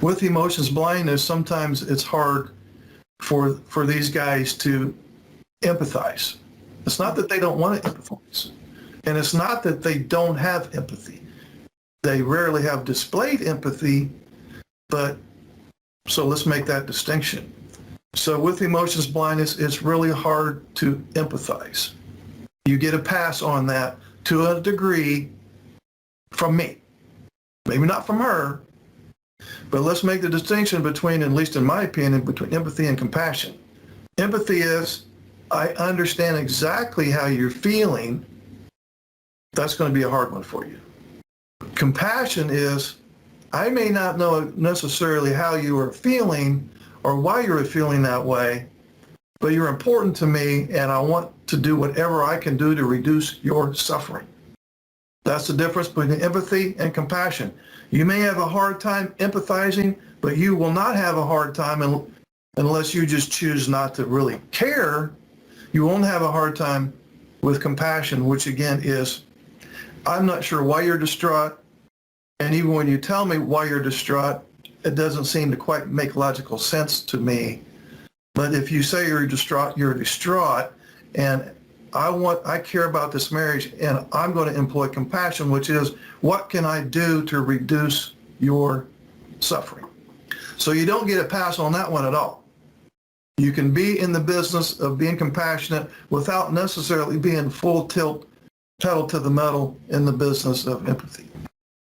With emotions blindness, sometimes it's hard for these guys to empathize. It's not that they don't want to empathize, and it's not that they don't have empathy. They rarely have displayed empathy, but so let's make that distinction. So with emotions blindness, it's really hard to empathize. You get a pass on that to a degree from me. Maybe not from her, but let's make the distinction between, at least in my opinion, between empathy and compassion. Empathy is, I understand exactly how you're feeling. That's going to be a hard one for you. Compassion is, I may not know necessarily how you are feeling or why you're feeling that way, but you're important to me and I want to do whatever I can do to reduce your suffering. That's the difference between empathy and compassion. You may have a hard time empathizing, but you will not have a hard time unless you just choose not to really care. You won't have a hard time with compassion, which again is, I'm not sure why you're distraught. And even when you tell me why you're distraught, it doesn't seem to quite make logical sense to me. But if you say you're distraught, and I care about this marriage, and I'm going to employ compassion, which is, what can I do to reduce your suffering? So you don't get a pass on that one at all. You can be in the business of being compassionate without necessarily being full tilt, pedal to the metal in the business of empathy.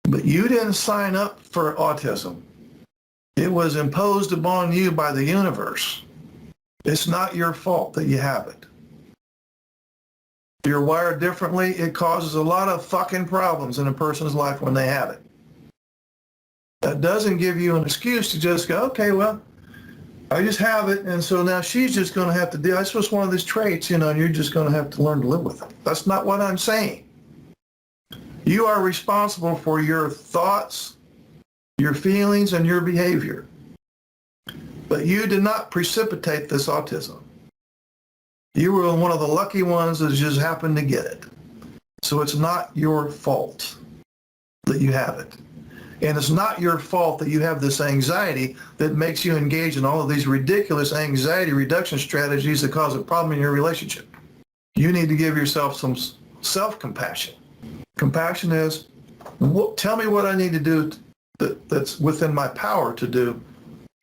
But you didn't sign up for autism. It was imposed upon you by the universe. It's not your fault that you have it. You're wired differently. It causes a lot of fucking problems in a person's life when they have it. That doesn't give you an excuse to just go, okay, well, I just have it, and so now she's just going to have to deal. It's just one of these traits, and you're just going to have to learn to live with it. That's not what I'm saying. You are responsible for your thoughts, your feelings, and your behavior. But you did not precipitate this autism. You were one of the lucky ones that just happened to get it. So it's not your fault that you have it. And it's not your fault that you have this anxiety that makes you engage in all of these ridiculous anxiety reduction strategies that cause a problem in your relationship. You need to give yourself some self-compassion. Compassion is, tell me what I need to do that's within my power to do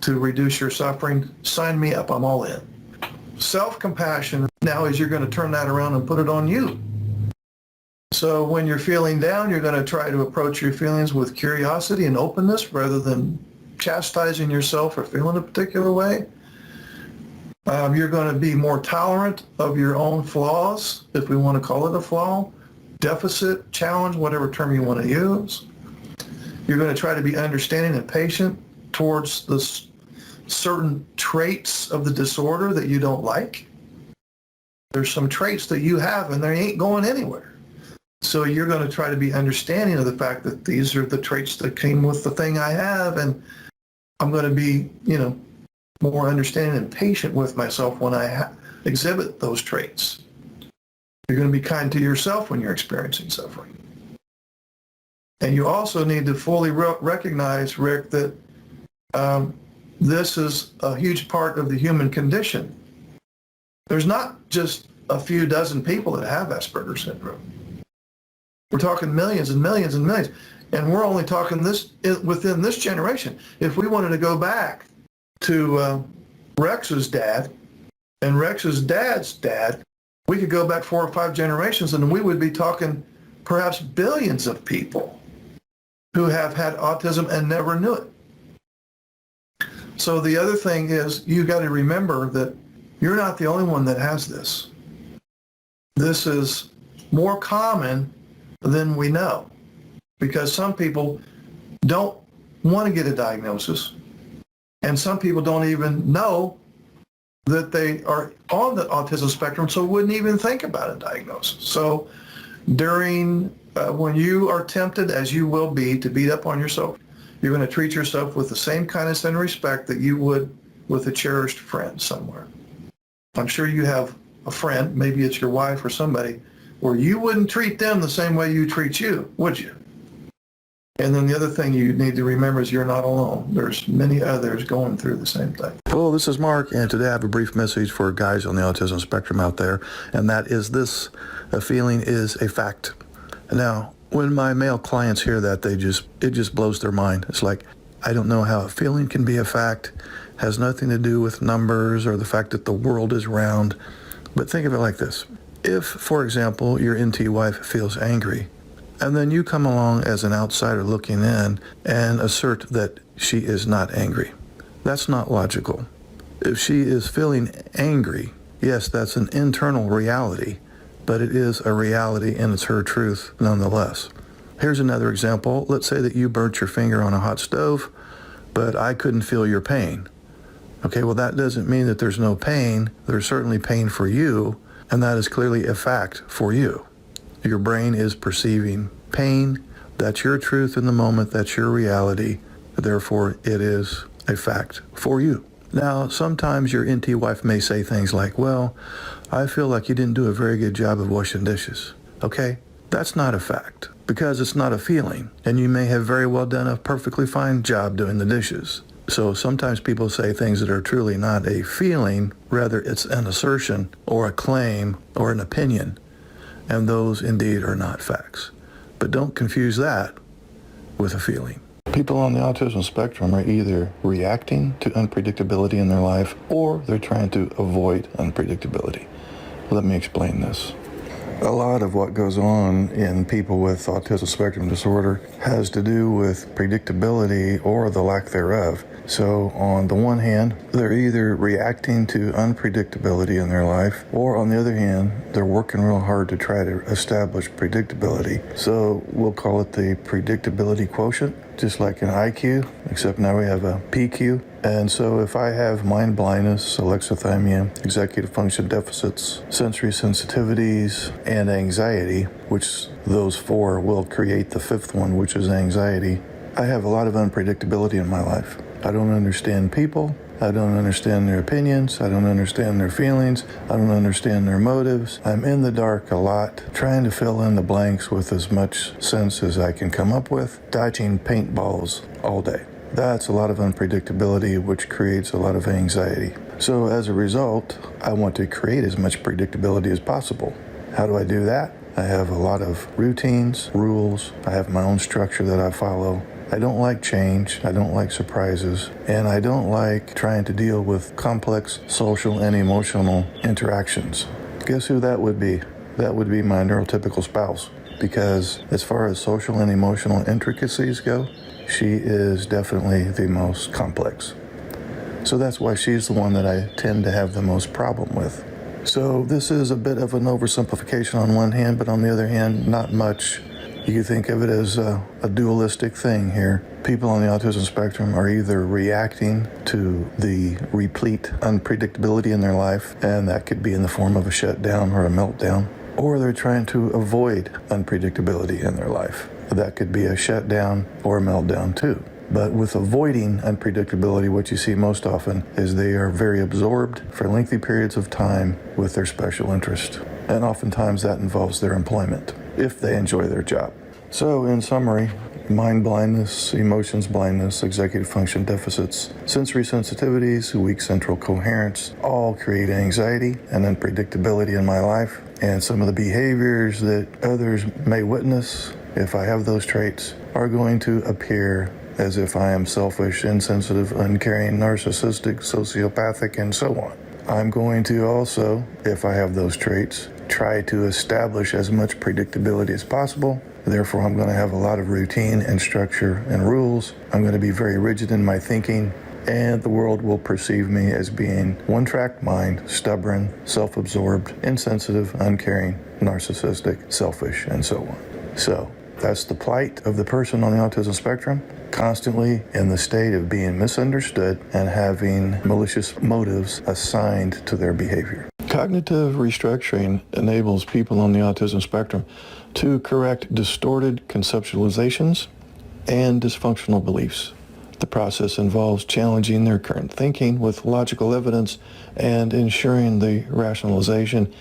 to reduce your suffering. Sign me up. I'm all in. Self-compassion now is you're going to turn that around and put it on you. So when you're feeling down, you're going to try to approach your feelings with curiosity and openness rather than chastising yourself for feeling a particular way. You're going to be more tolerant of your own flaws, if we want to call it a flaw, deficit, challenge, whatever term you want to use. You're going to try to be understanding and patient towards the certain traits of the disorder that you don't like. There's some traits that you have and they ain't going anywhere. So you're going to try to be understanding of the fact that these are the traits that came with the thing I have, and I'm going to be, more understanding and patient with myself when I exhibit those traits. You're going to be kind to yourself when you're experiencing suffering. And you also need to fully recognize, Rick, that this is a huge part of the human condition. There's not just a few dozen people that have Asperger's syndrome. We're talking millions and millions and millions. And we're only talking this within this generation. If we wanted to go back to Rex's dad and Rex's dad's dad, we could go back 4 or 5 generations and we would be talking perhaps billions of people who have had autism and never knew it. So the other thing is, you got to remember that you're not the only one that has this. This is more common than we know, because some people don't want to get a diagnosis, and some people don't even know that they are on the autism spectrum, so wouldn't even think about a diagnosis. So during when you are tempted, as you will be, to beat up on yourself, you're going to treat yourself with the same kindness and respect that you would with a cherished friend somewhere. I'm sure you have a friend, maybe it's your wife or somebody, where you wouldn't treat them the same way you treat you, would you? And then the other thing you need to remember is you're not alone. There's many others going through the same thing. Hello, this is Mark, and today I have a brief message for guys on the autism spectrum out there, and that is this: a feeling is a fact. Now, when my male clients hear that, it just blows their mind. It's like, I don't know how a feeling can be a fact. It has nothing to do with numbers or the fact that the world is round. But think of it like this. If, for example, your NT wife feels angry, and then you come along as an outsider looking in and assert that she is not angry, that's not logical. If she is feeling angry, yes, that's an internal reality, but it is a reality and it's her truth nonetheless. Here's another example. Let's say that you burnt your finger on a hot stove, but I couldn't feel your pain. Okay, well, that doesn't mean that there's no pain. There's certainly pain for you, and that is clearly a fact for you. Your brain is perceiving pain. That's your truth in the moment. That's your reality. Therefore, it is a fact for you. Now, sometimes your NT wife may say things like, well, I feel like you didn't do a very good job of washing dishes. Okay, that's not a fact because it's not a feeling, and you may have very well done a perfectly fine job doing the dishes. So sometimes people say things that are truly not a feeling, rather it's an assertion or a claim or an opinion. And those indeed are not facts. But don't confuse that with a feeling. People on the autism spectrum are either reacting to unpredictability in their life or they're trying to avoid unpredictability. Let me explain this. A lot of what goes on in people with autism spectrum disorder has to do with predictability or the lack thereof. So on the one hand, they're either reacting to unpredictability in their life, or on the other hand, they're working real hard to try to establish predictability. So we'll call it the predictability quotient, just like an IQ, except now we have a PQ. And so if I have mind blindness, alexithymia, executive function deficits, sensory sensitivities, and anxiety, which those four will create the fifth one, which is anxiety, I have a lot of unpredictability in my life. I don't understand people. I don't understand their opinions. I don't understand their feelings. I don't understand their motives. I'm in the dark a lot, trying to fill in the blanks with as much sense as I can come up with, dodging paintballs all day. That's a lot of unpredictability, which creates a lot of anxiety. So as a result, I want to create as much predictability as possible. How do I do that? I have a lot of routines, rules. I have my own structure that I follow. I don't like change, I don't like surprises, and I don't like trying to deal with complex social and emotional interactions. Guess who that would be? That would be my neurotypical spouse, because as far as social and emotional intricacies go, she is definitely the most complex. So that's why she's the one that I tend to have the most problem with. So this is a bit of an oversimplification on one hand, but on the other hand, not much. You can think of it as a dualistic thing here. People on the autism spectrum are either reacting to the replete unpredictability in their life, and that could be in the form of a shutdown or a meltdown, or they're trying to avoid unpredictability in their life. That could be a shutdown or a meltdown too. But with avoiding unpredictability, what you see most often is they are very absorbed for lengthy periods of time with their special interest. And oftentimes that involves their employment, if they enjoy their job. So in summary, mind blindness, emotions blindness, executive function deficits, sensory sensitivities, weak central coherence, all create anxiety and unpredictability in my life. And some of the behaviors that others may witness, if I have those traits, are going to appear as if I am selfish, insensitive, uncaring, narcissistic, sociopathic, and so on. I'm going to also, if I have those traits, try to establish as much predictability as possible. Therefore, I'm going to have a lot of routine and structure and rules. I'm going to be very rigid in my thinking, and the world will perceive me as being one-track mind, stubborn, self-absorbed, insensitive, uncaring, narcissistic, selfish, and so on. So that's the plight of the person on the autism spectrum, constantly in the state of being misunderstood and having malicious motives assigned to their behavior. Cognitive restructuring enables people on the autism spectrum to correct distorted conceptualizations and dysfunctional beliefs. The process involves challenging their current thinking with logical evidence and ensuring the rationalization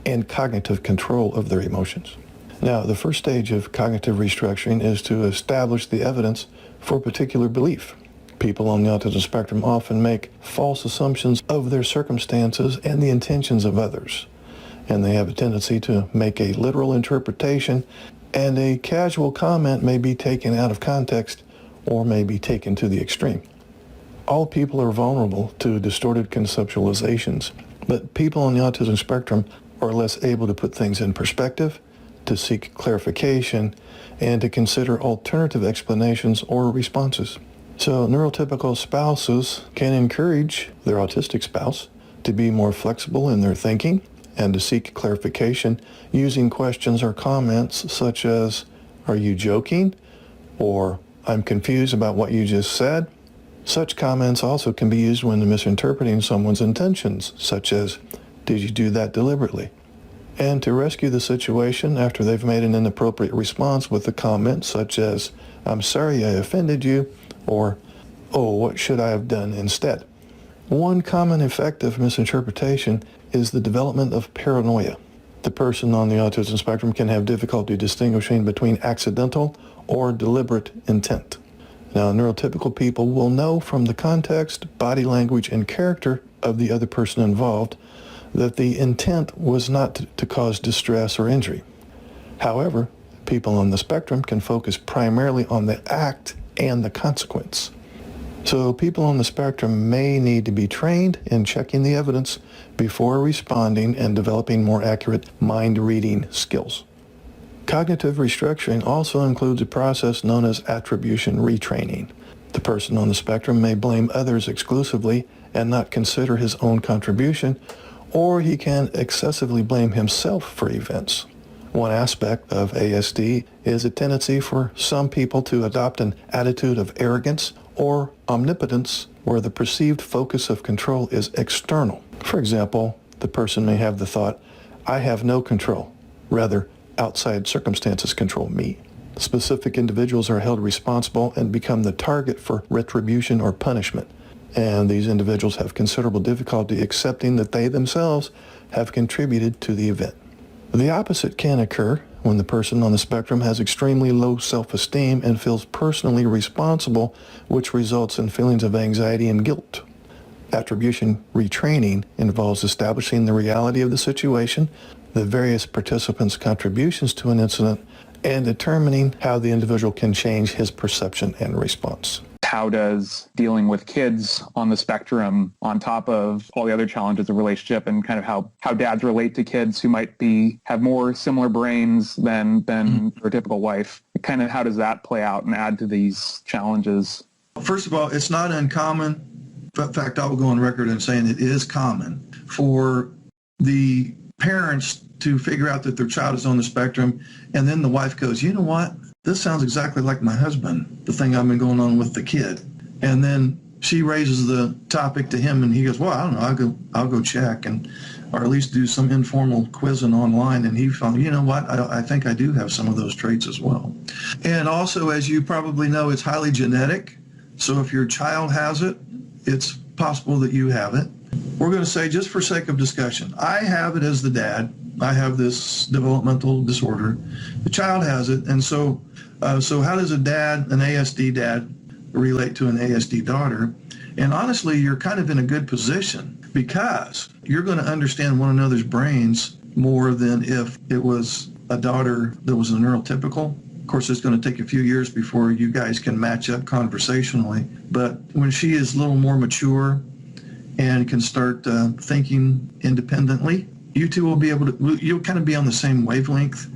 and cognitive control of their emotions. Now, the first stage of cognitive restructuring is to establish the evidence for a particular belief. People on the autism spectrum often make false assumptions of their circumstances and the intentions of others, and they have a tendency to make a literal interpretation, and a casual comment may be taken out of context or may be taken to the extreme. All people are vulnerable to distorted conceptualizations, but people on the autism spectrum are less able to put things in perspective, to seek clarification, and to consider alternative explanations or responses. So neurotypical spouses can encourage their autistic spouse to be more flexible in their thinking and to seek clarification using questions or comments such as, "Are you joking?" or "I'm confused about what you just said." Such comments also can be used when misinterpreting someone's intentions, such as, "Did you do that deliberately?" And to rescue the situation after they've made an inappropriate response with a comment such as, "I'm sorry I offended you," or, "Oh, what should I have done instead?" One common effect of misinterpretation is the development of paranoia. The person on the autism spectrum can have difficulty distinguishing between accidental or deliberate intent. Now, neurotypical people will know from the context, body language, and character of the other person involved that the intent was not to cause distress or injury. However, people on the spectrum can focus primarily on the act and the consequence. So people on the spectrum may need to be trained in checking the evidence before responding and developing more accurate mind-reading skills. Cognitive restructuring also includes a process known as attribution retraining. The person on the spectrum may blame others exclusively and not consider his own contribution, or he can excessively blame himself for events. One aspect of ASD is a tendency for some people to adopt an attitude of arrogance or omnipotence where the perceived focus of control is external. For example, the person may have the thought, "I have no control," rather, "outside circumstances control me." Specific individuals are held responsible and become the target for retribution or punishment. And these individuals have considerable difficulty accepting that they themselves have contributed to the event. The opposite can occur when the person on the spectrum has extremely low self-esteem and feels personally responsible, which results in feelings of anxiety and guilt. Attribution retraining involves establishing the reality of the situation, the various participants' contributions to an incident, and determining how the individual can change his perception and response. How does dealing with kids on the spectrum, on top of all the other challenges of relationship, and kind of how dads relate to kids who might have more similar brains than their typical wife, kind of how does that play out and add to these challenges? First of all, it's not uncommon. In fact, I will go on record in saying it is common for the parents to figure out that their child is on the spectrum, and then the wife goes, "You know what? This sounds exactly like my husband, the thing I've been going on with the kid." And then she raises the topic to him, and he goes, "Well, I don't know, I'll go check, or at least do some informal quizzing online." And he found, "You know what? I think I do have some of those traits as well." And also, as you probably know, it's highly genetic. So if your child has it, it's possible that you have it. We're going to say, just for sake of discussion, I have it as the dad. I have this developmental disorder. The child has it. And so how does an ASD dad, relate to an ASD daughter? And honestly, you're kind of in a good position because you're going to understand one another's brains more than if it was a daughter that was a neurotypical. Of course, it's going to take a few years before you guys can match up conversationally. But when she is a little more mature and can start thinking independently, you two will be able to, you'll kind of be on the same wavelength.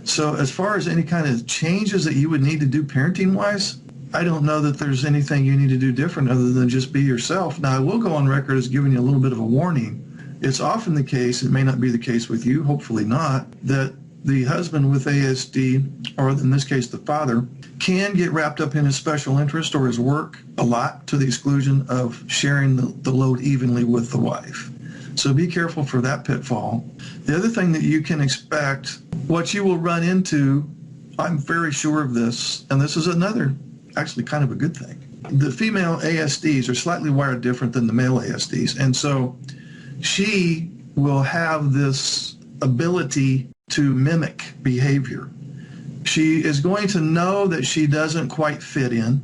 So as far as any kind of changes that you would need to do parenting-wise, I don't know that there's anything you need to do different other than just be yourself. Now, I will go on record as giving you a little bit of a warning. It's often the case, it may not be the case with you, hopefully not, that the husband with ASD, or in this case the father, can get wrapped up in his special interest or his work a lot to the exclusion of sharing the load evenly with the wife. So be careful for that pitfall. The other thing that you can expect, what you will run into, I'm very sure of this, and this is another, actually kind of a good thing. The female ASDs are slightly wired different than the male ASDs, and so she will have this ability to mimic behavior. She is going to know that she doesn't quite fit in.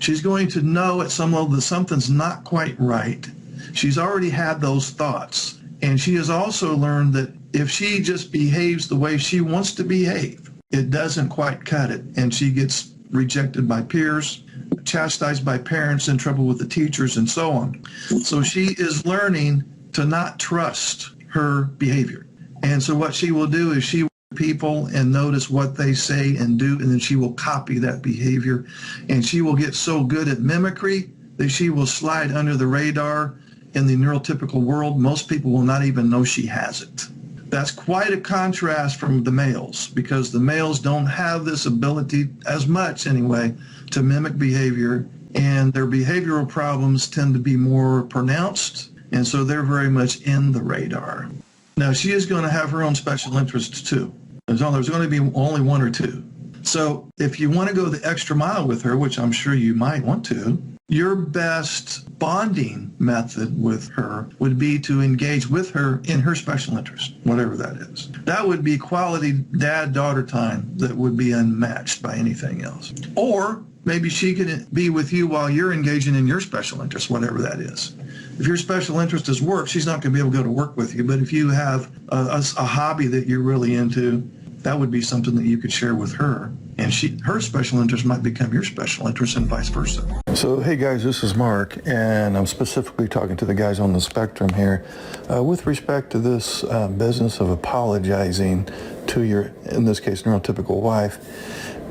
She's going to know at some level that something's not quite right. She's already had those thoughts. And she has also learned that if she just behaves the way she wants to behave, it doesn't quite cut it. And she gets rejected by peers, chastised by parents, in trouble with the teachers, and so on. So she is learning to not trust her behavior. And so what she will do is she will people and notice what they say and do, and then she will copy that behavior. And she will get so good at mimicry that she will slide under the radar in the neurotypical world. Most people will not even know she has it. That's quite a contrast from the males, because the males don't have this ability as much anyway to mimic behavior, and their behavioral problems tend to be more pronounced, and so they're very much in the radar. Now, she is going to have her own special interests too. There's going to be only one or two. So if you want to go the extra mile with her, which I'm sure you might want to, your best bonding method with her would be to engage with her in her special interest, whatever that is. That would be quality dad-daughter time that would be unmatched by anything else. Or maybe she can be with you while you're engaging in your special interest, whatever that is. If your special interest is work, she's not going to be able to go to work with you. But if you have a hobby that you're really into, that would be something that you could share with her. And her special interest might become your special interest and vice versa. So, hey guys, this is Mark, and I'm specifically talking to the guys on the spectrum here. With respect to this business of apologizing to your, in this case, neurotypical wife,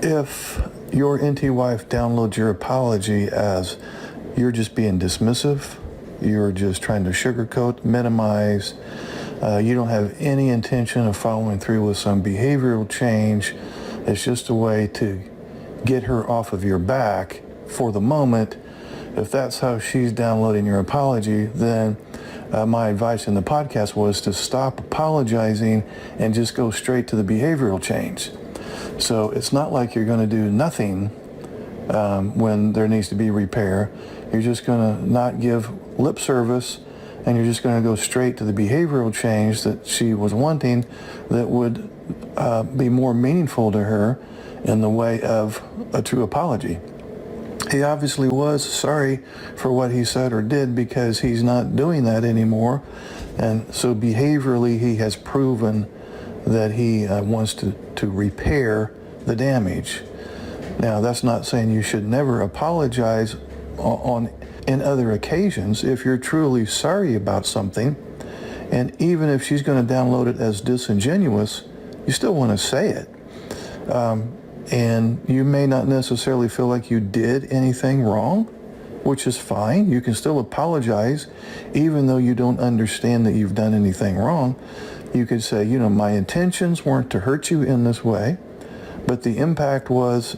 if your NT wife downloads your apology as you're just being dismissive, you're just trying to sugarcoat, minimize, you don't have any intention of following through with some behavioral change, it's just a way to get her off of your back for the moment. If that's how she's downloading your apology, then my advice in the podcast was to stop apologizing and just go straight to the behavioral change. So it's not like you're going to do nothing when there needs to be repair. You're just going to not give lip service, and you're just going to go straight to the behavioral change that she was wanting that would be more meaningful to her in the way of a true apology. He obviously was sorry for what he said or did, because he's not doing that anymore. And so behaviorally, he has proven that he wants to repair the damage. Now, that's not saying you should never apologize in other occasions. If you're truly sorry about something, and even if she's going to download it as disingenuous, you still want to say it. And you may not necessarily feel like you did anything wrong, which is fine. You can still apologize, even though you don't understand that you've done anything wrong. You could say, my intentions weren't to hurt you in this way, but the impact was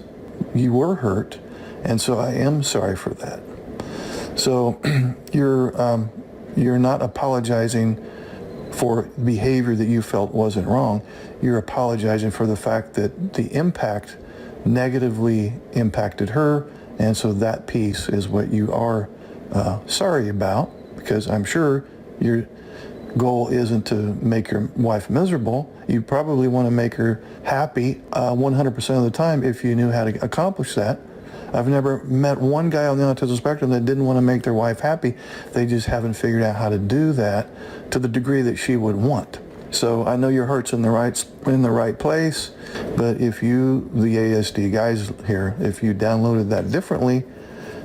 you were hurt, and so I am sorry for that. So you're not apologizing for behavior that you felt wasn't wrong. You're apologizing for the fact that the impact negatively impacted her, and so that piece is what you are sorry about, because I'm sure your goal isn't to make your wife miserable. You probably want to make her happy 100% of the time if you knew how to accomplish that. I've never met one guy on the autism spectrum that didn't want to make their wife happy. They just haven't figured out how to do that to the degree that she would want. So I know your heart's in the right place, but if you, the ASD guys here, if you downloaded that differently,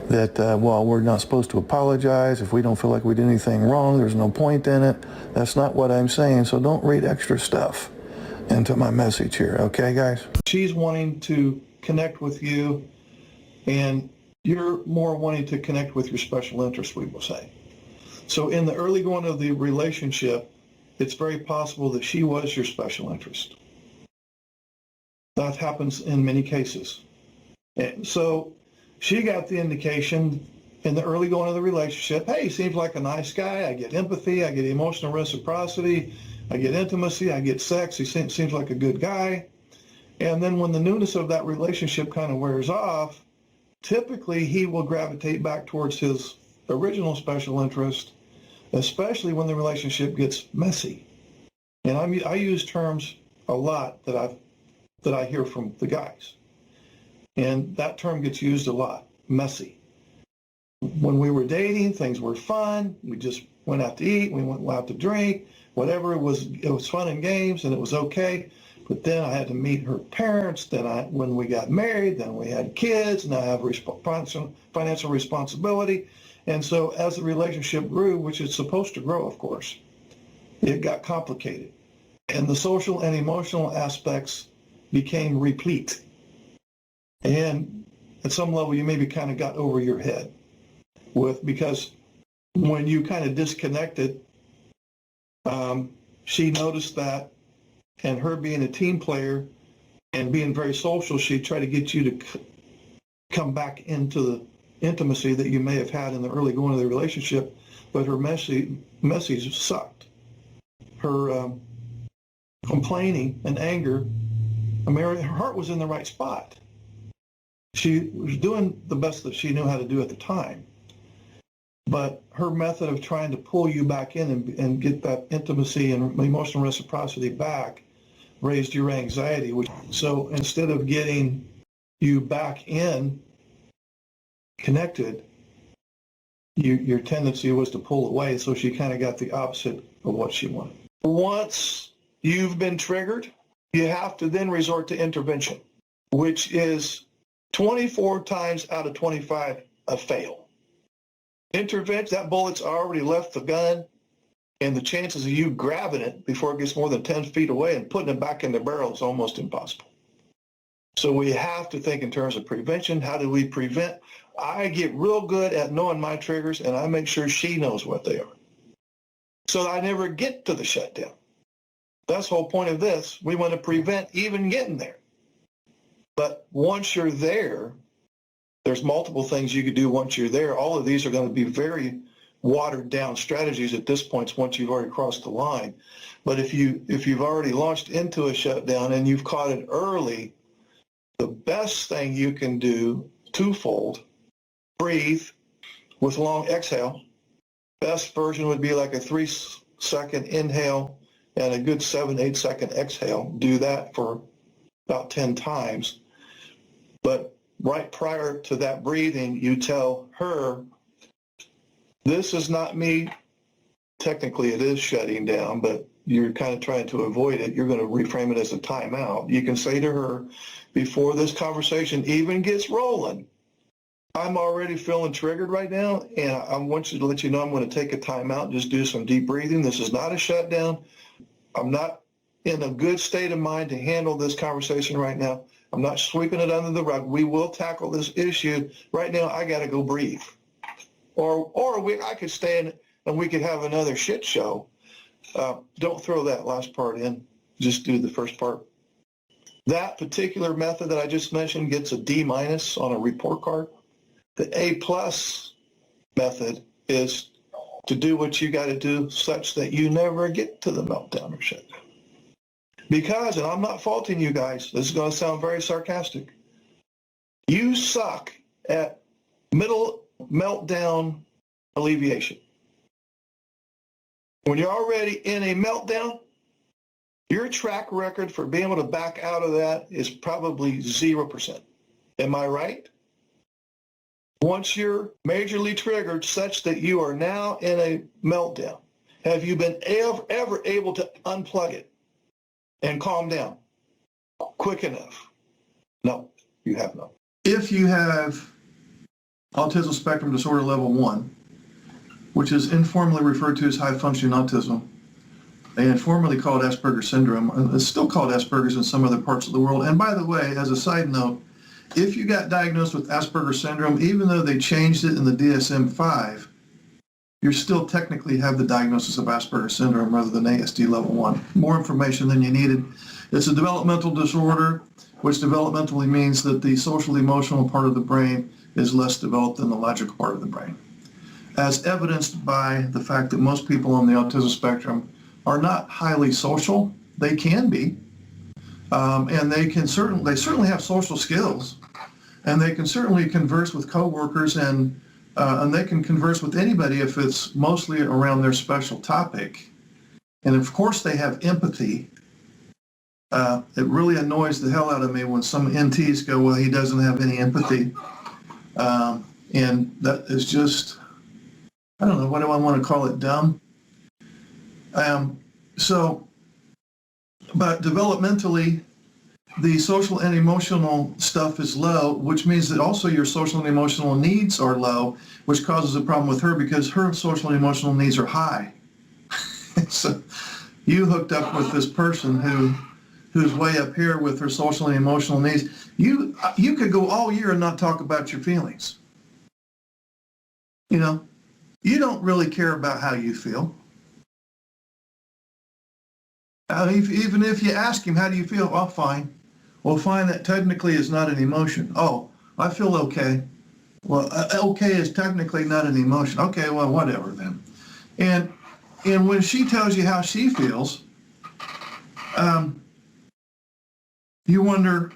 that, we're not supposed to apologize. If we don't feel like we did anything wrong, there's no point in it. That's not what I'm saying. So don't read extra stuff into my message here. Okay, guys? She's wanting to connect with you, and you're more wanting to connect with your special interest, we will say. So in the early going of the relationship, it's very possible that she was your special interest. That happens in many cases. And so she got the indication in the early going of the relationship, hey, he seems like a nice guy. I get empathy. I get emotional reciprocity. I get intimacy. I get sex. He seems like a good guy. And then when the newness of that relationship kind of wears off, typically he will gravitate back towards his original special interest, especially when the relationship gets messy. And I use terms a lot that I hear from the guys. And that term gets used a lot, messy. When we were dating, things were fun. We just went out to eat, we went out to drink, whatever. It was fun and games, and it was okay. But then I had to meet her parents. When we got married, then we had kids, and I have financial responsibility. And so as the relationship grew, which it's supposed to grow, of course, it got complicated. And the social and emotional aspects became replete. And at some level, you maybe kind of got over your head because when you kind of disconnected, she noticed that, and her being a team player and being very social, she tried to get you to come back into the intimacy that you may have had in the early going of the relationship, but her message sucked. Her complaining and anger, her heart was in the right spot. She was doing the best that she knew how to do at the time. But her method of trying to pull you back in and get that intimacy and emotional reciprocity back raised your anxiety. So instead of getting you back in connected, your tendency was to pull away. So she kind of got the opposite of what she wanted. Once you've been triggered, you have to then resort to intervention, which is 24 times out of 25 a fail. Intervention, that bullet's already left the gun, and the chances of you grabbing it before it gets more than 10 feet away and putting it back in the barrel is almost impossible. So we have to think in terms of prevention. How do we prevent? I get real good at knowing my triggers, and I make sure she knows what they are, so I never get to the shutdown. That's the whole point of this. We want to prevent even getting there. But once you're there, there's multiple things you could do once you're there. All of these are going to be very watered down strategies at this point once you've already crossed the line. But if you've already launched into a shutdown and you've caught it early, the best thing you can do, twofold, breathe with long exhale. Best version would be like a 3-second inhale and a good 7-8 second exhale. Do that for about 10 times. But right prior to that breathing, you tell her, this is not me. Technically, it is shutting down, but you're kind of trying to avoid it. You're going to reframe it as a timeout. You can say to her, before this conversation even gets rolling, I'm already feeling triggered right now, and I want you to let you know I'm going to take a timeout, just do some deep breathing. This is not a shutdown. I'm not in a good state of mind to handle this conversation right now. I'm not sweeping it under the rug. We will tackle this issue. Right now, I got to go breathe. I could stay in and we could have another shit show. Don't throw that last part in. Just do the first part. That particular method that I just mentioned gets a D- on a report card. The A+ method is to do what you got to do such that you never get to the meltdown or shutdown. Because, and I'm not faulting you guys, this is going to sound very sarcastic, you suck at middle meltdown alleviation. When you're already in a meltdown, your track record for being able to back out of that is probably 0%. Am I right? Once you're majorly triggered such that you are now in a meltdown, have you been ever able to unplug it and calm down quick enough? No, you have not. If you have autism spectrum disorder level 1, which is informally referred to as high functioning autism, and formerly called Asperger's syndrome, it's still called Asperger's in some other parts of the world. And by the way, as a side note, if you got diagnosed with Asperger's syndrome, even though they changed it in the DSM-5, you still technically have the diagnosis of Asperger's syndrome rather than ASD level 1. More information than you needed. It's a developmental disorder, which developmentally means that the social emotional part of the brain is less developed than the logical part of the brain, as evidenced by the fact that most people on the autism spectrum are not highly social. They can be, and they certainly have social skills, and they can certainly converse with coworkers, and they can converse with anybody if it's mostly around their special topic. And of course, they have empathy. It really annoys the hell out of me when some NTs go, well, he doesn't have any empathy. And that is just, I don't know, what do I want to call it, dumb? But developmentally, the social and emotional stuff is low, which means that also your social and emotional needs are low, which causes a problem with her because her social and emotional needs are high. So you hooked up with this person who's way up here with her social and emotional needs. You could go all year and not talk about your feelings. You know, you don't really care about how you feel. Even if you ask him, how do you feel? Oh, fine. Well, fine, that technically is not an emotion. Oh, I feel okay. Well, okay is technically not an emotion. Okay, well, whatever then. And when she tells you how she feels, you wonder,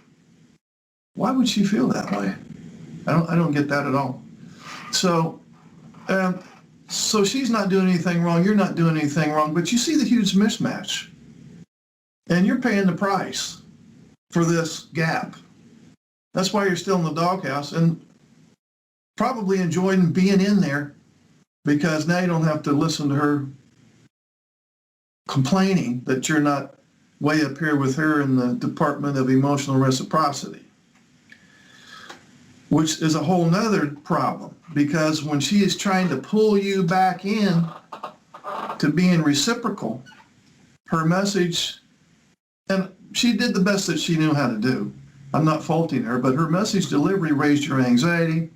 why would she feel that way? I don't get that at all. So she's not doing anything wrong. You're not doing anything wrong. But you see the huge mismatch. And you're paying the price for this gap. That's why you're still in the doghouse and probably enjoying being in there, because now you don't have to listen to her complaining that you're not way up here with her in the Department of Emotional Reciprocity, which is a whole nother problem, because when she is trying to pull you back in to being reciprocal, her message, and she did the best that she knew how to do. I'm not faulting her, but her message delivery raised your anxiety,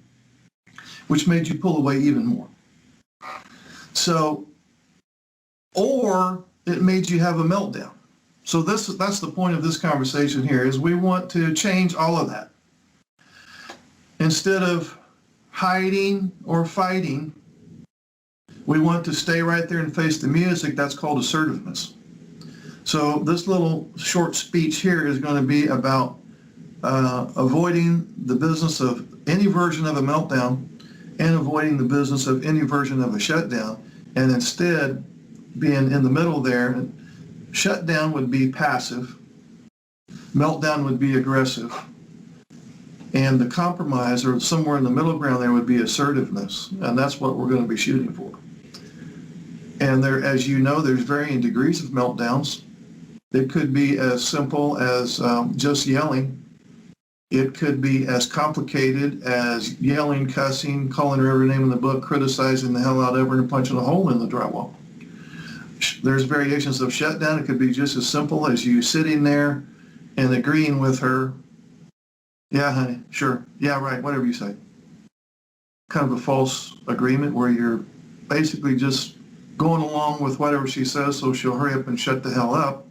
which made you pull away even more. So, or it made you have a meltdown. So that's the point of this conversation here, is we want to change all of that. Instead of hiding or fighting, we want to stay right there and face the music. That's called assertiveness. So this little short speech here is going to be about avoiding the business of any version of a meltdown and avoiding the business of any version of a shutdown, and instead being in the middle there. Shutdown would be passive, meltdown would be aggressive, and the compromise, or somewhere in the middle ground there, would be assertiveness, and that's what we're going to be shooting for. And there, as you know, there's varying degrees of meltdowns. It could be as simple as just yelling. It could be as complicated as yelling, cussing, calling her every name in the book, criticizing the hell out of her, and punching a hole in the drywall. There's variations of shutdown. It could be just as simple as you sitting there and agreeing with her. Yeah, honey, sure. Yeah, right, whatever you say. Kind of a false agreement where you're basically just going along with whatever she says so she'll hurry up and shut the hell up.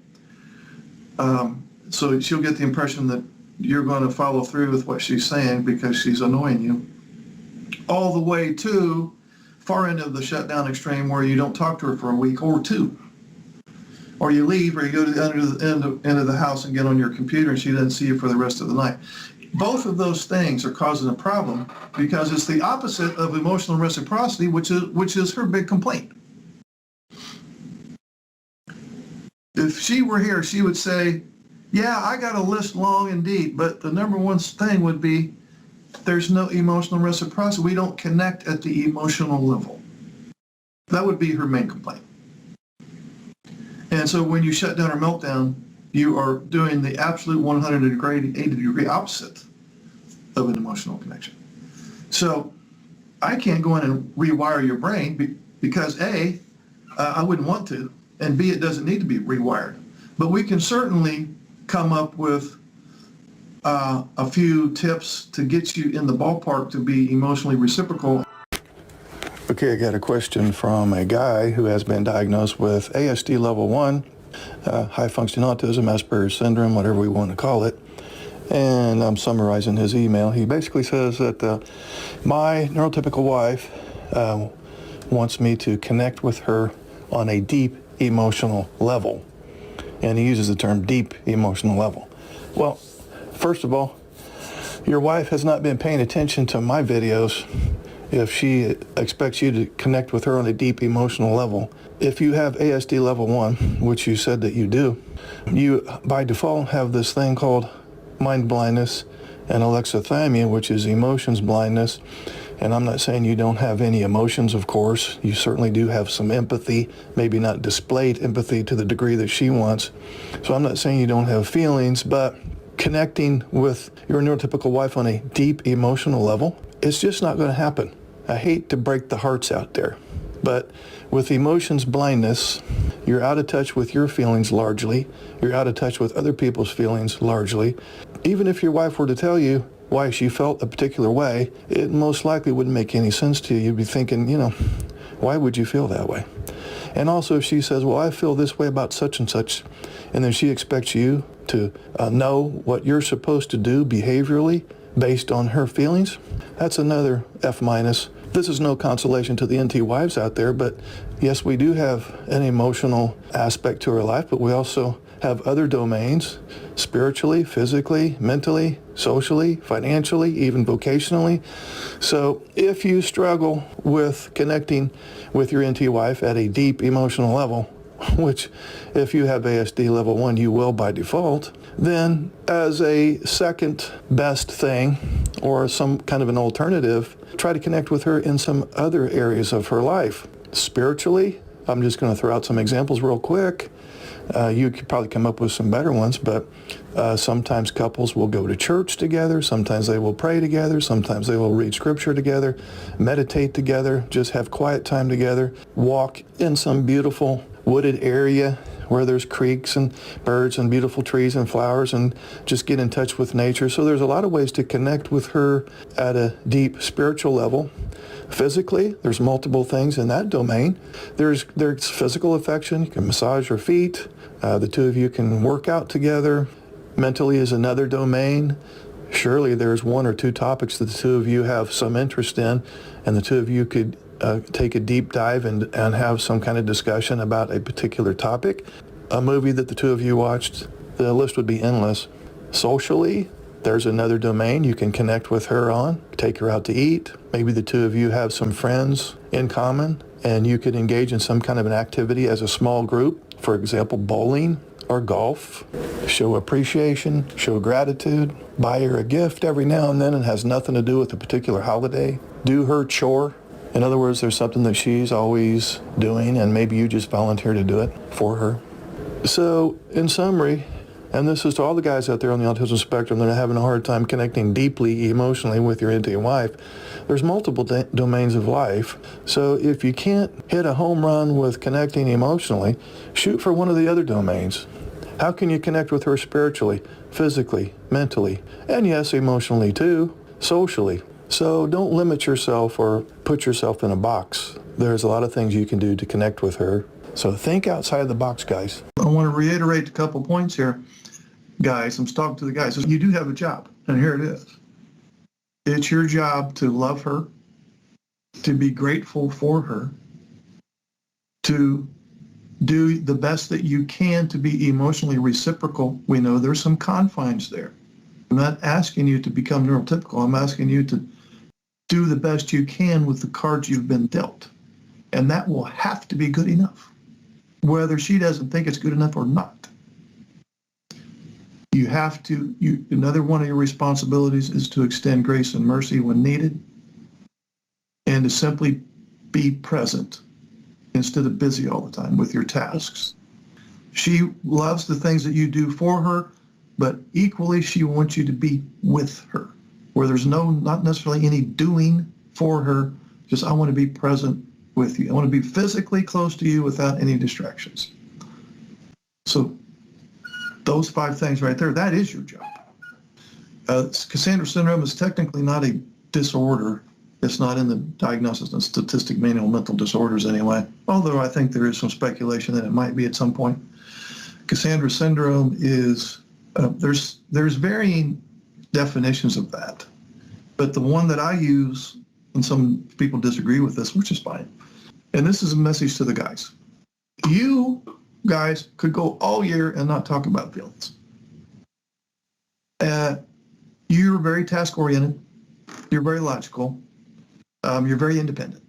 So she'll get the impression that you're going to follow through with what she's saying because she's annoying you. All the way to far end of the shutdown extreme where you don't talk to her for a week or two. Or you leave, or you go to the end of the house and get on your computer and she doesn't see you for the rest of the night. Both of those things are causing a problem because it's the opposite of emotional reciprocity, which is her big complaint. If she were here, she would say, yeah, I got a list long and deep, but the number one thing would be there's no emotional reciprocity. We don't connect at the emotional level. That would be her main complaint. And so when you shut down or meltdown, you are doing the absolute 180 degree opposite of an emotional connection. So I can't go in and rewire your brain because A, I wouldn't want to, and B, it doesn't need to be rewired. But we can certainly come up with a few tips to get you in the ballpark to be emotionally reciprocal. Okay, I got a question from a guy who has been diagnosed with ASD level 1, high functioning autism, Asperger's syndrome, whatever we want to call it. And I'm summarizing his email. He basically says that my neurotypical wife wants me to connect with her on a deep emotional level. And he uses the term deep emotional level. Well, first of all, your wife has not been paying attention to my videos if she expects you to connect with her on a deep emotional level. If you have ASD level 1, which you said that you do, you by default have this thing called mind blindness and alexithymia, which is emotions blindness. And I'm not saying you don't have any emotions, of course. You certainly do have some empathy, maybe not displayed empathy to the degree that she wants. So I'm not saying you don't have feelings, but connecting with your neurotypical wife on a deep emotional level, it's just not going to happen. I hate to break the hearts out there, but with emotions blindness, you're out of touch with your feelings largely. You're out of touch with other people's feelings largely. Even if your wife were to tell you why she felt a particular way, it most likely wouldn't make any sense to you. You'd be thinking, why would you feel that way? And also if she says, well, I feel this way about such and such, and then she expects you to know what you're supposed to do behaviorally based on her feelings, that's another F minus. This is no consolation to the NT wives out there, but yes, we do have an emotional aspect to our life, but we also have other domains, spiritually, physically, mentally, socially, financially, even vocationally. So if you struggle with connecting with your NT wife at a deep emotional level, which if you have ASD level 1, you will by default, then as a second best thing or some kind of an alternative, try to connect with her in some other areas of her life. Spiritually, I'm just going to throw out some examples real quick. You could probably come up with some better ones, but sometimes couples will go to church together, sometimes they will pray together, sometimes they will read scripture together, meditate together, just have quiet time together, walk in some beautiful wooded area where there's creeks and birds and beautiful trees and flowers, and just get in touch with nature. So there's a lot of ways to connect with her at a deep spiritual level. Physically, there's multiple things in that domain. There's physical affection. You can massage her feet. The two of you can work out together. Mentally is another domain. Surely there's one or two topics that the two of you have some interest in, and the two of you could take a deep dive and have some kind of discussion about a particular topic. A movie that the two of you watched, the list would be endless. Socially, there's another domain you can connect with her on, take her out to eat. Maybe the two of you have some friends in common, and you could engage in some kind of an activity as a small group. For example, bowling or golf. Show appreciation, show gratitude, buy her a gift every now and then. It has nothing to do with a particular holiday. Do her chore. In other words, there's something that she's always doing, and maybe you just volunteer to do it for her. So, in summary, and this is to all the guys out there on the autism spectrum that are having a hard time connecting deeply emotionally with your NT wife, there's multiple domains of life. So if you can't hit a home run with connecting emotionally, shoot for one of the other domains. How can you connect with her spiritually, physically, mentally, and yes, emotionally too, socially? So don't limit yourself or put yourself in a box. There's a lot of things you can do to connect with her. So think outside the box, guys. I want to reiterate a couple points here. Guys, I'm talking to the guys. You do have a job, and here it is. It's your job to love her, to be grateful for her, to do the best that you can to be emotionally reciprocal. We know there's some confines there. I'm not asking you to become neurotypical. I'm asking you to do the best you can with the cards you've been dealt. And that will have to be good enough, whether she doesn't think it's good enough or not. You have to, another one of your responsibilities is to extend grace and mercy when needed, and to simply be present instead of busy all the time with your tasks. She loves the things that you do for her, but equally she wants you to be with her, where there's not necessarily any doing for her, just I want to be present with you. I want to be physically close to you without any distractions. So those 5 things right there, that is your job. Cassandra syndrome is technically not a disorder. It's not in the Diagnosis and Statistic Manual of Mental Disorders anyway, although I think there is some speculation that it might be at some point. Cassandra syndrome is, there's varying definitions of that, but the one that I use, and some people disagree with this, which is fine, and this is a message to the guys. You guys could go all year and not talk about feelings. You're very task-oriented. You're very logical. You're very independent.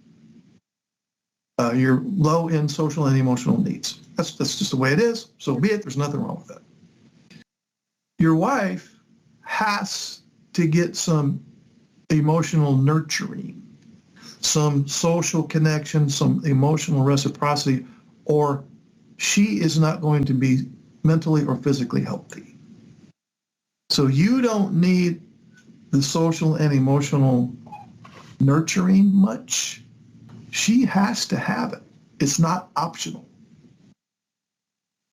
You're low in social and emotional needs. That's just the way it is. So be it. There's nothing wrong with that. Your wife has to get some emotional nurturing, some social connection, some emotional reciprocity, or she is not going to be mentally or physically healthy. So you don't need the social and emotional nurturing much. She has to have it. It's not optional.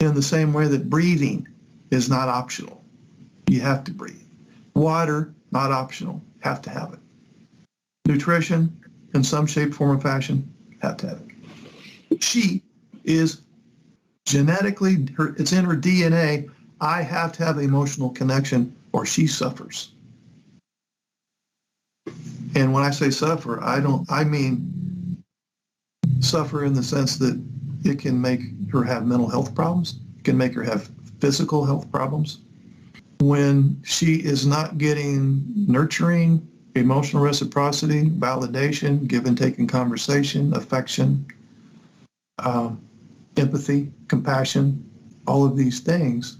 In the same way that breathing is not optional. You have to breathe. Water, not optional. Have to have it. Nutrition, in some shape, form, or fashion, have to have it. She is genetically, it's in her DNA. I have to have emotional connection or she suffers. And when I say suffer, I mean suffer in the sense that it can make her have mental health problems. It can make her have physical health problems. When she is not getting nurturing, emotional reciprocity, validation, give and take in conversation, affection, empathy, compassion, all of these things,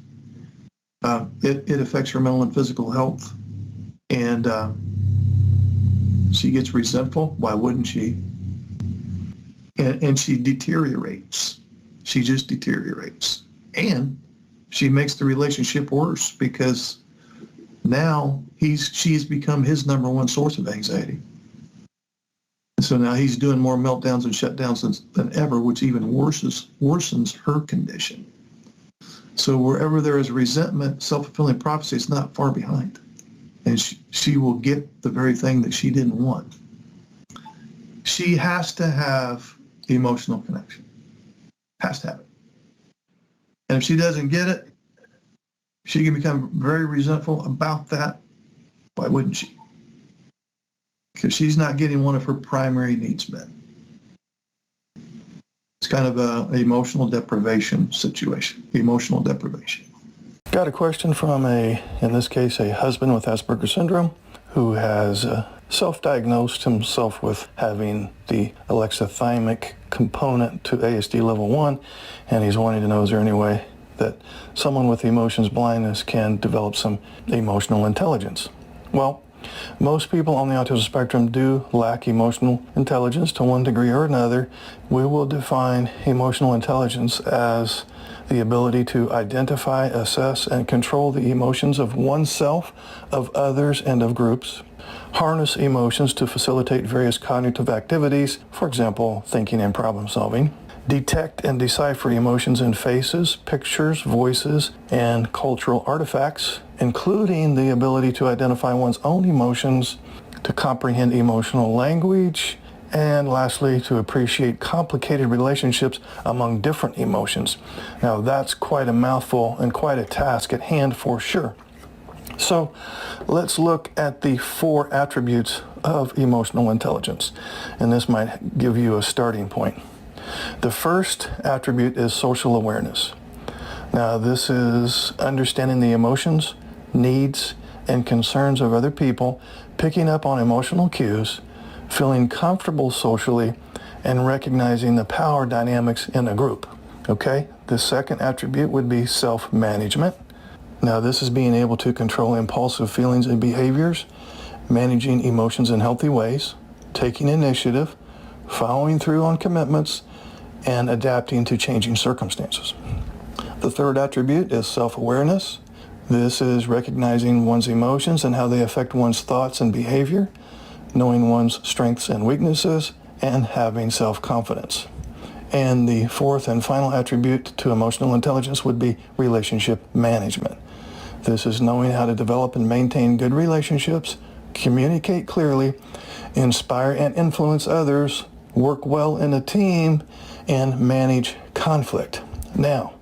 it affects her mental and physical health. And she gets resentful. Why wouldn't she? And she deteriorates. She just deteriorates. And she makes the relationship worse because now she's become his number one source of anxiety. And so now he's doing more meltdowns and shutdowns than ever, which even worsens her condition. So wherever there is resentment, self-fulfilling prophecy is not far behind. And she will get the very thing that she didn't want. She has to have emotional connection. Has to have it. And if she doesn't get it, she can become very resentful about that. Why wouldn't she? Because she's not getting one of her primary needs met. It's kind of an emotional deprivation situation, emotional deprivation. Got a question from in this case, a husband with Asperger's syndrome who has self-diagnosed himself with having the alexithymic component to ASD level 1, and he's wanting to know, is there any way that someone with emotions blindness can develop some emotional intelligence? Well, most people on the autism spectrum do lack emotional intelligence to one degree or another. We will define emotional intelligence as the ability to identify, assess, and control the emotions of oneself, of others, and of groups. Harness emotions to facilitate various cognitive activities, for example, thinking and problem solving. Detect and decipher emotions in faces, pictures, voices, and cultural artifacts, including the ability to identify one's own emotions, to comprehend emotional language, and lastly, to appreciate complicated relationships among different emotions. Now, that's quite a mouthful and quite a task at hand for sure. So let's look at the 4 attributes of emotional intelligence, and this might give you a starting point. The first attribute is social awareness. Now, this is understanding the emotions, needs, and concerns of other people, picking up on emotional cues, feeling comfortable socially, and recognizing the power dynamics in a group. Okay? The second attribute would be self-management. Now, this is being able to control impulsive feelings and behaviors, managing emotions in healthy ways, taking initiative, following through on commitments, and adapting to changing circumstances. The third attribute is self-awareness. This is recognizing one's emotions and how they affect one's thoughts and behavior, knowing one's strengths and weaknesses, and having self-confidence. And the fourth and final attribute to emotional intelligence would be relationship management. This is knowing how to develop and maintain good relationships, communicate clearly, inspire and influence others, work well in a team, and manage conflict. Now,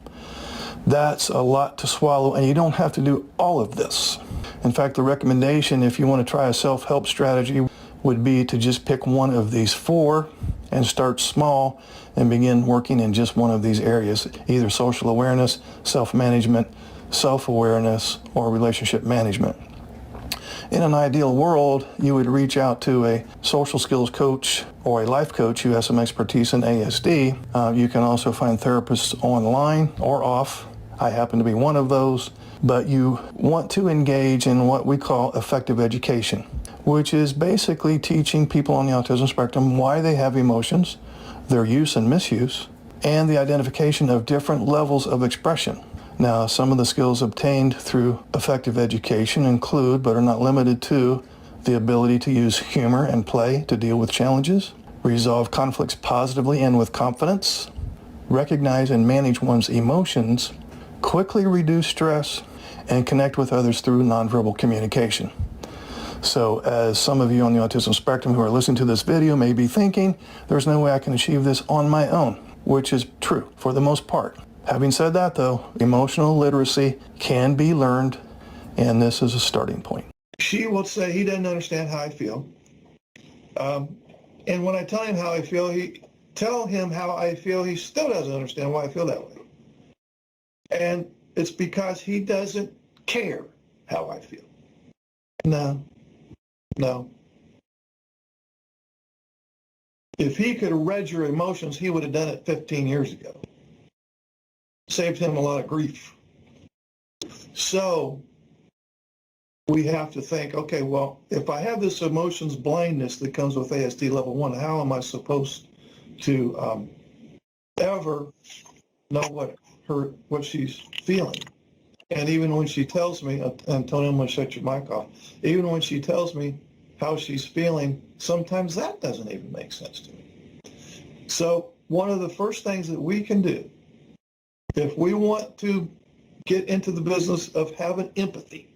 that's a lot to swallow, and you don't have to do all of this. In fact, the recommendation, if you want to try a self-help strategy, would be to just pick one of these 4 and start small and begin working in just one of these areas, either social awareness, self-management, self-awareness, or relationship management. In an ideal world, you would reach out to a social skills coach or a life coach who has some expertise in ASD. You can also find therapists online or off. I happen to be one of those. But you want to engage in what we call effective education, which is basically teaching people on the autism spectrum why they have emotions, their use and misuse, and the identification of different levels of expression. Now, some of the skills obtained through effective education include, but are not limited to, the ability to use humor and play to deal with challenges, resolve conflicts positively and with confidence, recognize and manage one's emotions, quickly reduce stress, and connect with others through nonverbal communication. So as some of you on the autism spectrum who are listening to this video may be thinking, there's no way I can achieve this on my own, which is true for the most part. Having said that though, emotional literacy can be learned, and this is a starting point. She will say he doesn't understand how I feel. And when I tell him how I feel, he still doesn't understand why I feel that way. And it's because he doesn't care how I feel. No. If he could have read your emotions, he would have done it 15 years ago. Saved him a lot of grief. So we have to think, okay, well, if I have this emotions blindness that comes with ASD level 1, how am I supposed to ever know what she's feeling? And even when she tells me, Antonio, I'm going to shut your mic off. Even when she tells me how she's feeling, sometimes that doesn't even make sense to me. So one of the first things that we can do, if we want to get into the business of having empathy,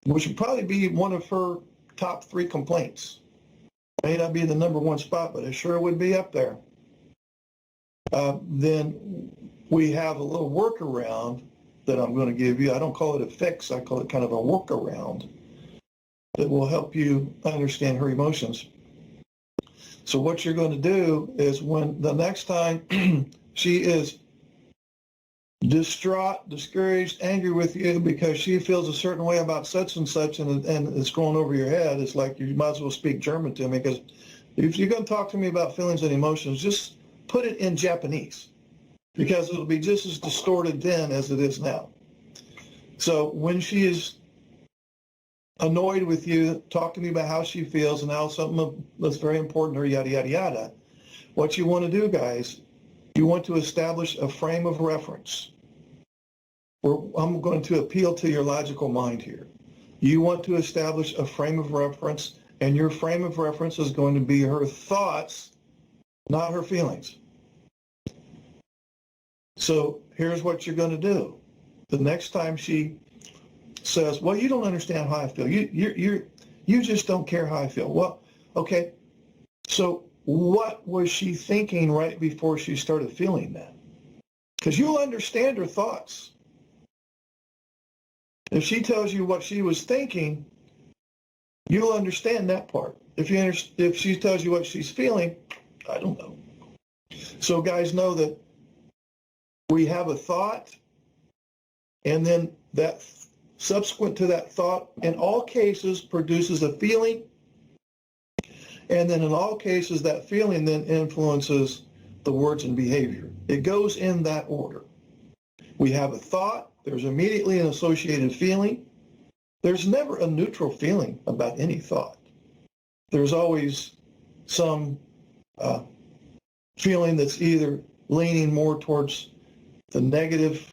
which would probably be one of her top 3 complaints, may not be the number 1 spot, but it sure would be up there, then we have a little workaround that I'm going to give you. I don't call it a fix. I call it kind of a workaround that will help you understand her emotions. So what you're going to do is when the next time she is distraught, discouraged, angry with you because she feels a certain way about such and such and it's going over your head, it's like you might as well speak German to me, because if you're going to talk to me about feelings and emotions, just put it in Japanese, because it'll be just as distorted then as it is now. So when she is annoyed with you, talk to me about how she feels and how something that's very important to her, yada, yada, yada. What you want to do, guys, you want to establish a frame of reference. I'm going to appeal to your logical mind here. You want to establish a frame of reference, and your frame of reference is going to be her thoughts, not her feelings. So here's what you're going to do. The next time she says, well, you don't understand how I feel. You just don't care how I feel. Well, okay. So what was she thinking right before she started feeling that? Because you'll understand her thoughts. If she tells you what she was thinking, you'll understand that part. If she tells you what she's feeling, I don't know. So guys, know that we have a thought, and then that subsequent to that thought, in all cases, produces a feeling, and then in all cases, that feeling then influences the words and behavior. It goes in that order. We have a thought, there's immediately an associated feeling. There's never a neutral feeling about any thought. There's always some feeling that's either leaning more towards the negative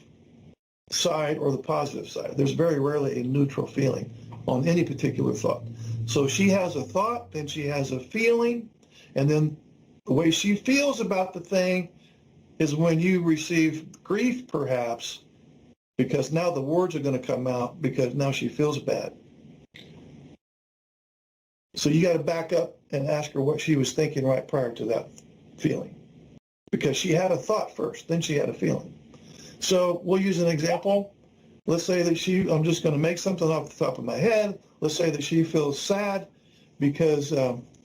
side or the positive side. There's very rarely a neutral feeling on any particular thought. So she has a thought, then she has a feeling, and then the way she feels about the thing is when you receive grief, perhaps, because now the words are going to come out because now she feels bad. So you got to back up and ask her what she was thinking right prior to that feeling, because she had a thought first, then she had a feeling. So we'll use an example. Let's say that I'm just going to make something off the top of my head. Let's say that she feels sad because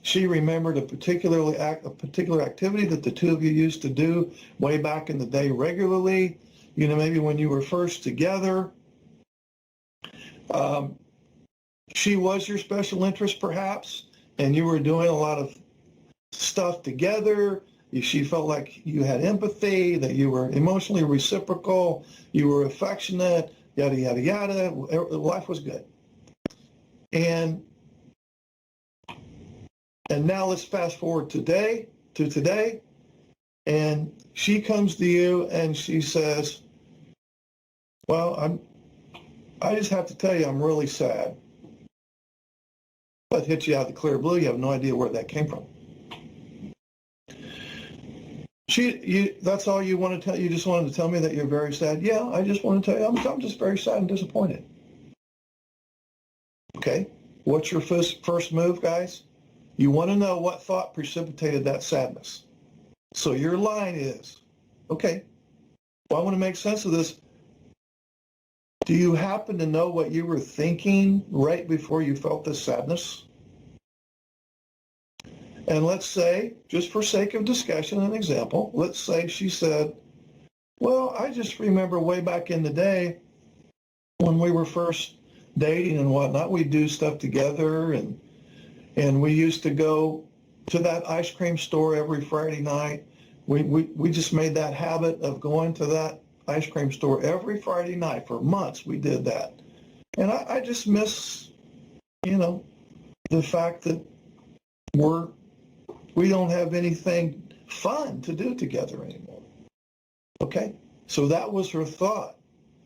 she remembered a particular activity that the two of you used to do way back in the day regularly. Maybe when you were first together. she was your special interest perhaps, and you were doing a lot of stuff together. She felt like you had empathy, that you were emotionally reciprocal, you were affectionate, yada, yada, yada. Life was good. And now let's fast forward to today, and she comes to you and she says, well, I just have to tell you, I'm really sad. That hits you out of the clear blue. You have no idea where that came from. That's all you want to tell? You just wanted to tell me that you're very sad? Yeah, I just want to tell you I'm just very sad and disappointed. Okay, what's your first move, guys? You want to know what thought precipitated that sadness. So your line is, okay, well, I want to make sense of this. Do you happen to know what you were thinking right before you felt this sadness? And let's say, just for sake of discussion and example, let's say she said, well, I just remember way back in the day when we were first dating and whatnot, we'd do stuff together, and we used to go to that ice cream store every Friday night. We just made that habit of going to that ice cream store every Friday night. For months we did that. And I just miss, the fact that we don't have anything fun to do together anymore. Okay? So that was her thought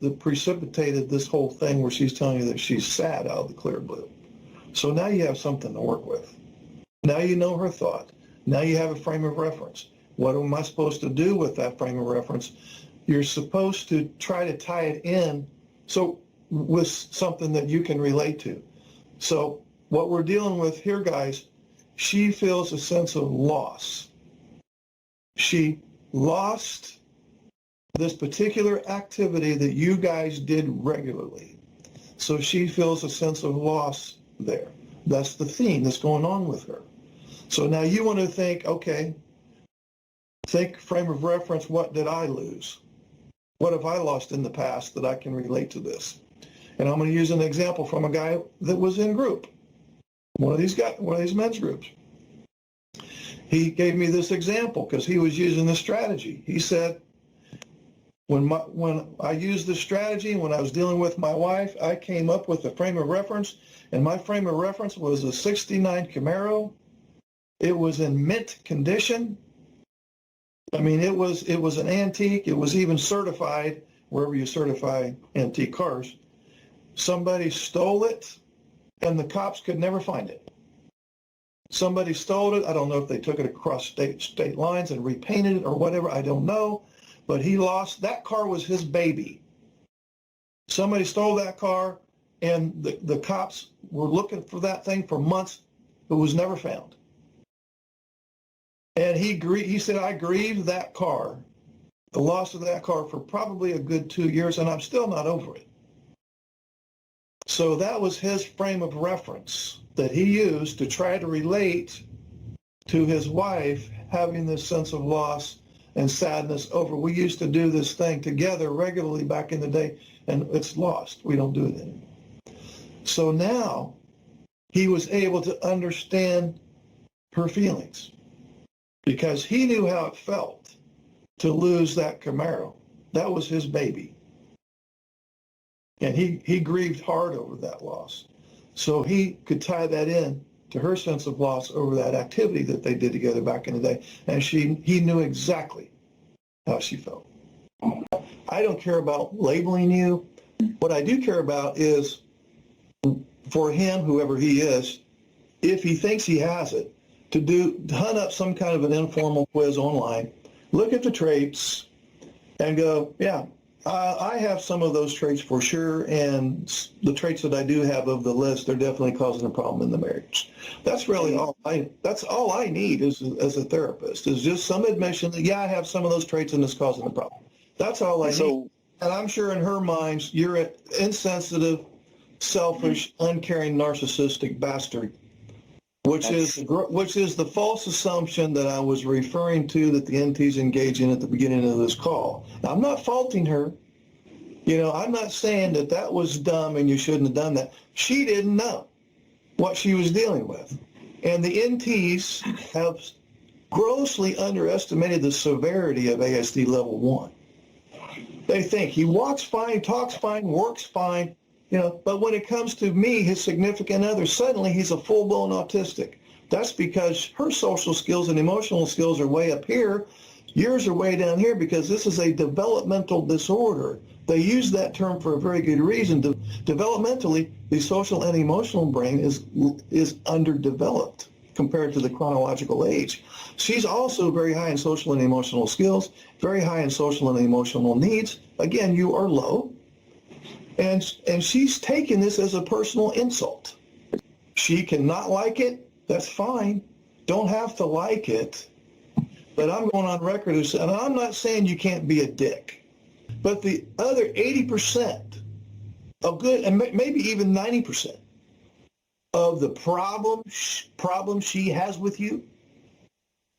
that precipitated this whole thing where she's telling you that she's sad out of the clear blue. So now you have something to work with. Now you know her thought. Now you have a frame of reference. What am I supposed to do with that frame of reference? You're supposed to try to tie it in with something that you can relate to. So what we're dealing with here, guys, she feels a sense of loss. She lost this particular activity that you guys did regularly. So she feels a sense of loss there. That's the theme that's going on with her. So now you want to think, okay, think frame of reference, what did I lose? What have I lost in the past that I can relate to this? And I'm going to use an example from a guy that was in group, one of these men's groups. He gave me this example because he was using this strategy. He said, when I used this strategy, when I was dealing with my wife, I came up with a frame of reference, and my frame of reference was a 69 Camaro. It was in mint condition. I mean, it was an antique. It was even certified wherever you certify antique cars. Somebody stole it, and the cops could never find it. Somebody stole it. I don't know if they took it across state lines and repainted it or whatever. I don't know. But he lost. That car was his baby. Somebody stole that car, and the cops were looking for that thing for months. It was never found. And he said, I grieved that car, the loss of that car, for probably a good 2 years, and I'm still not over it. So that was his frame of reference that he used to try to relate to his wife having this sense of loss and sadness over, we used to do this thing together regularly back in the day, and it's lost. We don't do it anymore. So now he was able to understand her feelings because he knew how it felt to lose that Camaro. That was his baby. And he grieved hard over that loss. So he could tie that in to her sense of loss over that activity that they did together back in the day. And he knew exactly how she felt. I don't care about labeling you. What I do care about is for him, whoever he is, if he thinks he has it, to hunt up some kind of an informal quiz online, look at the traits and go, yeah, I have some of those traits for sure, and the traits that I do have of the list, they're definitely causing a problem in the marriage. That's really all I need as a therapist, is just some admission that, yeah, I have some of those traits and it's causing a problem. That's all I need. And I'm sure in her mind, you're an insensitive, selfish, uncaring, narcissistic bastard, which is the false assumption that I was referring to that the NT's engaged in at the beginning of this call. Now, I'm not faulting her. I'm not saying that was dumb and you shouldn't have done that. She didn't know. what she was dealing with. And the NTs have grossly underestimated the severity of ASD level 1. They think he walks fine, talks fine, works fine, but when it comes to me, his significant other, suddenly he's a full-blown autistic. That's because her social skills and emotional skills are way up here. Yours are way down here because this is a developmental disorder. They use that term for a very good reason. Developmentally, the social and emotional brain is underdeveloped compared to the chronological age. She's also very high in social and emotional skills, very high in social and emotional needs. Again, you are low. And she's taken this as a personal insult. She cannot like it. That's fine. Don't have to like it. But I'm going on record as, and I'm not saying you can't be a dick, but the other 80% of good, and maybe even 90% of the problems she has with you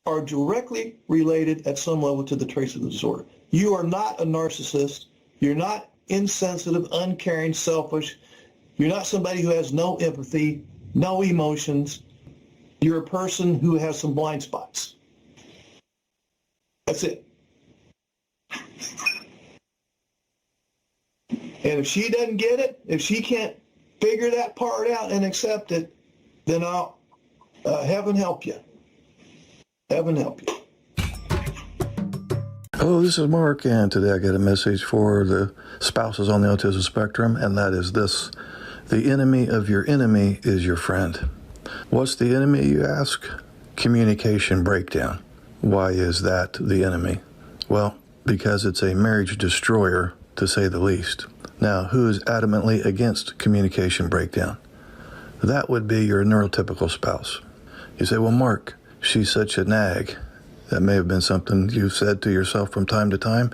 are directly related at some level to the trace of the disorder. You are not a narcissist. You're not insensitive, uncaring, selfish. You're not somebody who has no empathy, no emotions. You're a person who has some blind spots. That's it. And if she doesn't get it, if she can't figure that part out and accept it, then I'll, heaven help you. Heaven help you. Hello, this is Mark, and today I get a message for the spouses on the autism spectrum, and that is this: the enemy of your enemy is your friend. What's the enemy, you ask? Communication breakdown. Why is that the enemy? Well, because it's a marriage destroyer, to say the least. Now, who is adamantly against communication breakdown? That would be your neurotypical spouse. You say, well, Mark, she's such a nag. That may have been something you've said to yourself from time to time,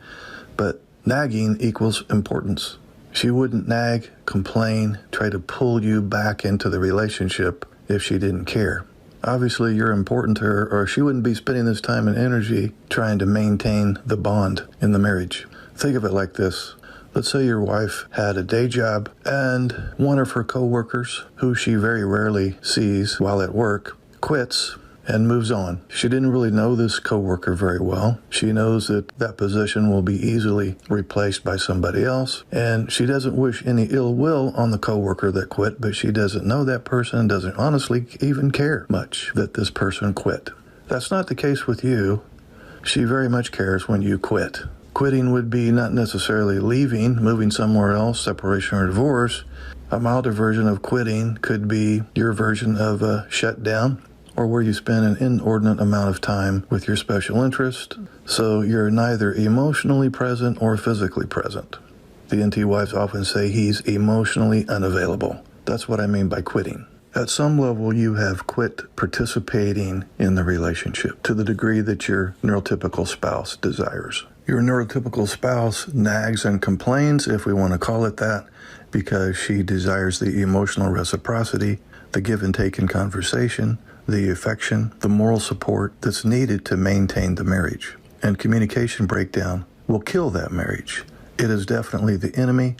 but nagging equals importance. She wouldn't nag, complain, try to pull you back into the relationship if she didn't care. Obviously, you're important to her, or she wouldn't be spending this time and energy trying to maintain the bond in the marriage. Think of it like this. Let's say your wife had a day job and one of her coworkers, who she very rarely sees while at work, quits and moves on. She didn't really know this coworker very well. She knows that that position will be easily replaced by somebody else, and she doesn't wish any ill will on the coworker that quit, but she doesn't know that person, doesn't honestly even care much that this person quit. That's not the case with you. She very much cares when you quit. Quitting would be not necessarily leaving, moving somewhere else, separation or divorce. A milder version of quitting could be your version of a shutdown, or where you spend an inordinate amount of time with your special interest, so you're neither emotionally present or physically present. The NT wives often say he's emotionally unavailable. That's what I mean by quitting. At some level, you have quit participating in the relationship to the degree that your neurotypical spouse desires. Your neurotypical spouse nags and complains, if we want to call it that, because she desires the emotional reciprocity, the give and take in conversation, the affection, the moral support that's needed to maintain the marriage. And communication breakdown will kill that marriage. It is definitely the enemy.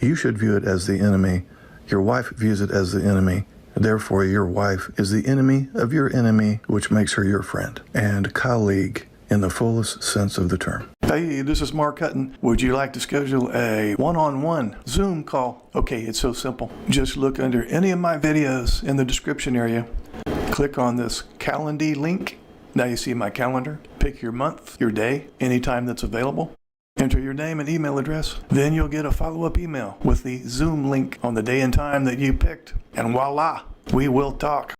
You should view it as the enemy. Your wife views it as the enemy. Therefore, your wife is the enemy of your enemy, which makes her your friend and colleague in the fullest sense of the term. Hey, this is Mark Hutton. Would you like to schedule a one-on-one Zoom call? Okay, it's so simple. Just look under any of my videos in the description area. Click on this Calendly link. Now you see my calendar. Pick your month, your day, anytime that's available. Enter your name and email address. Then you'll get a follow-up email with the Zoom link on the day and time that you picked. And voila, we will talk.